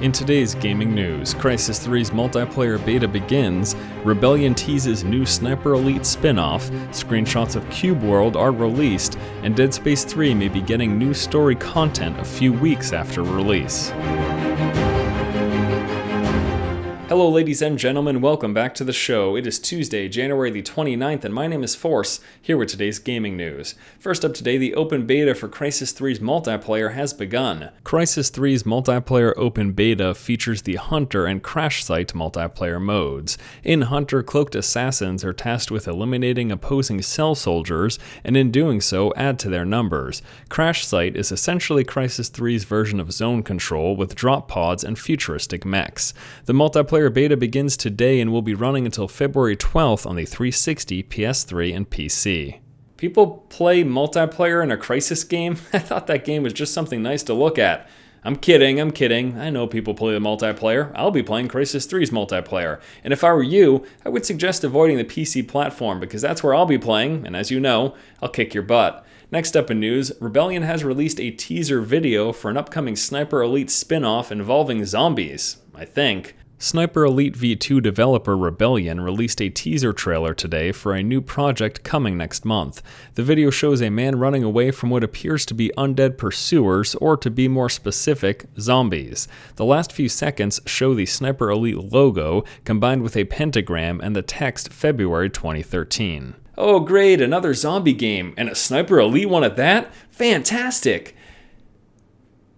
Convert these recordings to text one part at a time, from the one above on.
In today's gaming news, Crysis 3's multiplayer beta begins, Rebellion teases new Sniper Elite spin-off, screenshots of Cube World are released, and Dead Space 3 may be getting new story content a few weeks after release. Hello ladies and gentlemen, welcome back to the show. It is Tuesday, January the 29th, and my name is Force, here with today's gaming news. First up today, the open beta for Crysis 3's multiplayer has begun. Crysis 3's multiplayer open beta features the Hunter and Crash Site multiplayer modes. In Hunter, cloaked assassins are tasked with eliminating opposing cell soldiers, and in doing so, add to their numbers. Crash Site is essentially Crysis 3's version of zone control with drop pods and futuristic mechs. The multiplayer beta begins today and will be running until February 12th on the 360, PS3, and PC. People play multiplayer in a Crysis game? I thought that game was just something nice to look at. I'm kidding. I know people play the multiplayer. I'll be playing Crysis 3's multiplayer. And if I were you, I would suggest avoiding the PC platform because that's where I'll be playing, and as you know, I'll kick your butt. Next up in news, Rebellion has released a teaser video for an upcoming Sniper Elite spin-off involving zombies, I think. Sniper Elite V2 developer Rebellion released a teaser trailer today for a new project coming next month. The video shows a man running away from what appears to be undead pursuers, or to be more specific, zombies. The last few seconds show the Sniper Elite logo combined with a pentagram and the text February 2013. Oh great, another zombie game, and a Sniper Elite one at that? Fantastic!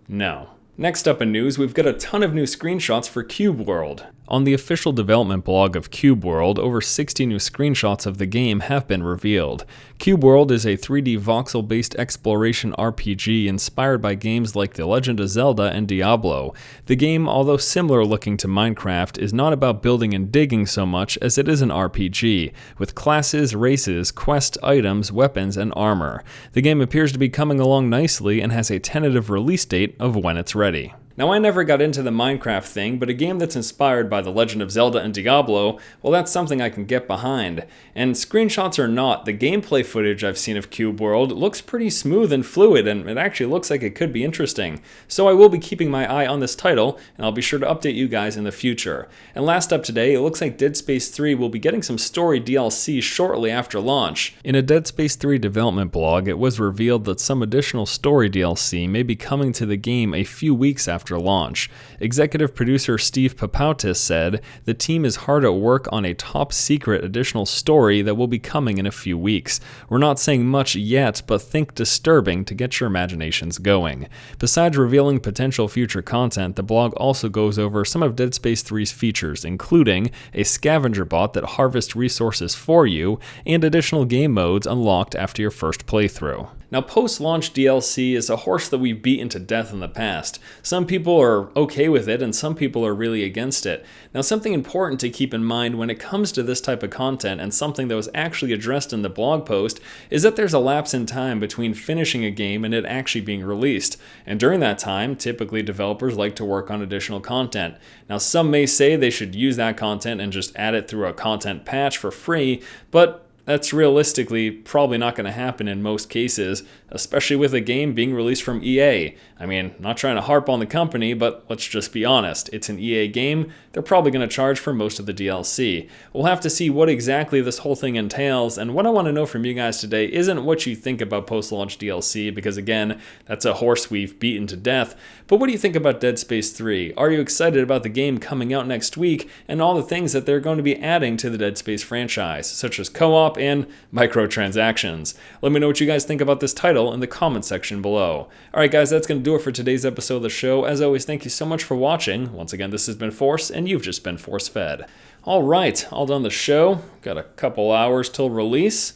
No. Next up in news, we've got a ton of new screenshots for Cube World. On the official development blog of Cube World, over 60 new screenshots of the game have been revealed. Cube World is a 3D voxel-based exploration RPG inspired by games like The Legend of Zelda and Diablo. The game, although similar looking to Minecraft, is not about building and digging so much as it is an RPG, with classes, races, quest items, weapons, and armor. The game appears to be coming along nicely and has a tentative release date of when it's ready. Now, I never got into the Minecraft thing, but a game that's inspired by The Legend of Zelda and Diablo, well, that's something I can get behind. And screenshots or not, the gameplay footage I've seen of Cube World looks pretty smooth and fluid, and it actually looks like it could be interesting. So I will be keeping my eye on this title, and I'll be sure to update you guys in the future. And last up today, it looks like Dead Space 3 will be getting some story DLC shortly after launch. In a Dead Space 3 development blog, it was revealed that some additional story DLC may be coming to the game a few weeks after launch. Executive producer Steve Papautis said, "The team is hard at work on a top-secret additional story that will be coming in a few weeks. We're not saying much yet, but think disturbing to get your imaginations going." Besides revealing potential future content, the blog also goes over some of Dead Space 3's features, including a scavenger bot that harvests resources for you, and additional game modes unlocked after your first playthrough. Now, post-launch DLC is a horse that we've beaten to death in the past. Some people are okay with it, and some people are really against it. Now, something important to keep in mind when it comes to this type of content, and something that was actually addressed in the blog post, is that there's a lapse in time between finishing a game and it actually being released. And during that time, typically developers like to work on additional content. Now, some may say they should use that content and just add it through a content patch for free, but that's realistically probably not going to happen in most cases, especially with a game being released from EA. I mean, not trying to harp on the company, but let's just be honest. It's an EA game. They're probably going to charge for most of the DLC. We'll have to see what exactly this whole thing entails, and what I want to know from you guys today isn't what you think about post-launch DLC, because again, that's a horse we've beaten to death, but what do you think about Dead Space 3? Are you excited about the game coming out next week, and all the things that they're going to be adding to the Dead Space franchise, such as co-op and microtransactions? Let me know what you guys think about this title in the comment section below. Alright guys, that's going to do it for today's episode of the show. As always, thank you so much for watching. Once again, this has been Force, and you've just been force-fed. Alright, all done the show. Got a couple hours till release.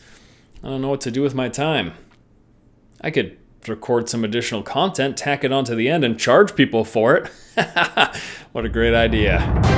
I don't know what to do with my time. I could record some additional content, tack it onto the end, and charge people for it. What a great idea.